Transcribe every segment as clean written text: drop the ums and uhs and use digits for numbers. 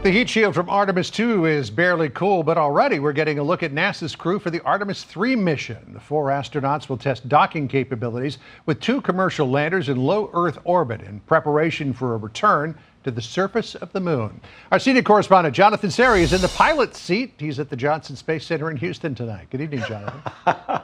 The heat shield from Artemis II is barely cool, but already we're getting a look at NASA's crew for the Artemis III mission. The 4 astronauts will test docking capabilities with 2 commercial landers in low Earth orbit in preparation for a return to the surface of the moon. Our senior correspondent Jonathan Seri is in the pilot's seat. He's at the Johnson Space Center in Houston tonight. Good evening, Jonathan.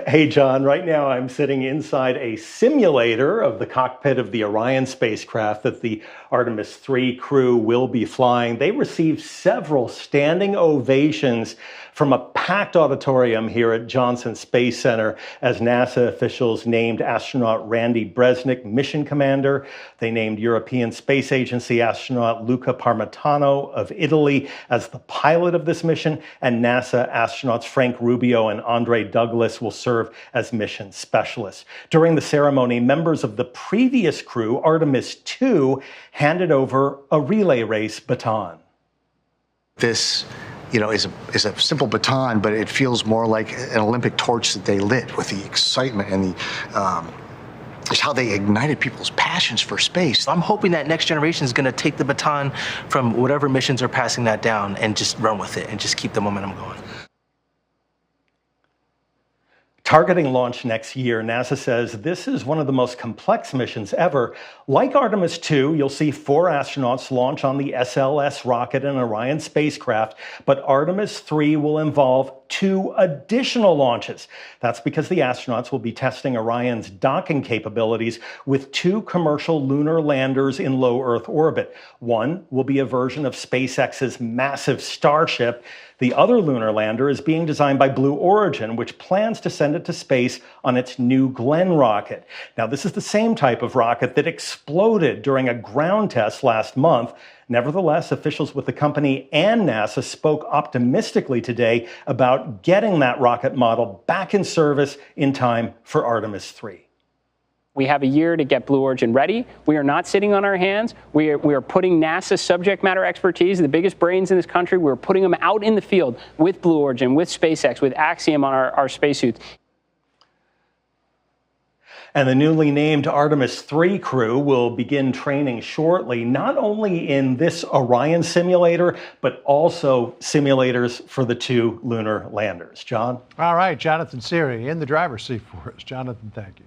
Hey, John, right now I'm sitting inside a simulator of the cockpit of the Orion spacecraft that the Artemis III crew will be flying. They received several standing ovations from a packed auditorium here at Johnson Space Center as NASA officials named astronaut Randy Bresnik mission commander. They named European Space Agency astronaut Luca Parmitano of Italy as the pilot of this mission, and NASA astronauts Frank Rubio and Andre Douglas will serve as mission specialists. During the ceremony, members of the previous crew, Artemis II, handed over a relay race baton. This, is a simple baton, but it feels more like an Olympic torch that they lit with the excitement and just how they ignited people's passions for space. I'm hoping that next generation is going to take the baton from whatever missions are passing that down and just run with it and just keep the momentum going. Targeting launch next year, NASA says this is one of the most complex missions ever. Like Artemis II, you'll see 4 astronauts launch on the SLS rocket and Orion spacecraft, but Artemis III will involve 2 additional launches. That's because the astronauts will be testing Orion's docking capabilities with 2 commercial lunar landers in low Earth orbit. One will be a version of SpaceX's massive Starship. The other lunar lander is being designed by Blue Origin, which plans to send it to space on its New Glenn rocket. Now, this is the same type of rocket that exploded during a ground test last month. Nevertheless, officials with the company and NASA spoke optimistically today about getting that rocket model back in service in time for Artemis III. We have a year to get Blue Origin ready. We are not sitting on our hands. We are putting NASA subject matter expertise, the biggest brains in this country, we're putting them out in the field with Blue Origin, with SpaceX, with Axiom on our spacesuits. And the newly named Artemis III crew will begin training shortly, not only in this Orion simulator, but also simulators for the 2 lunar landers. John? All right, Jonathan Seri in the driver's seat for us. Jonathan, thank you.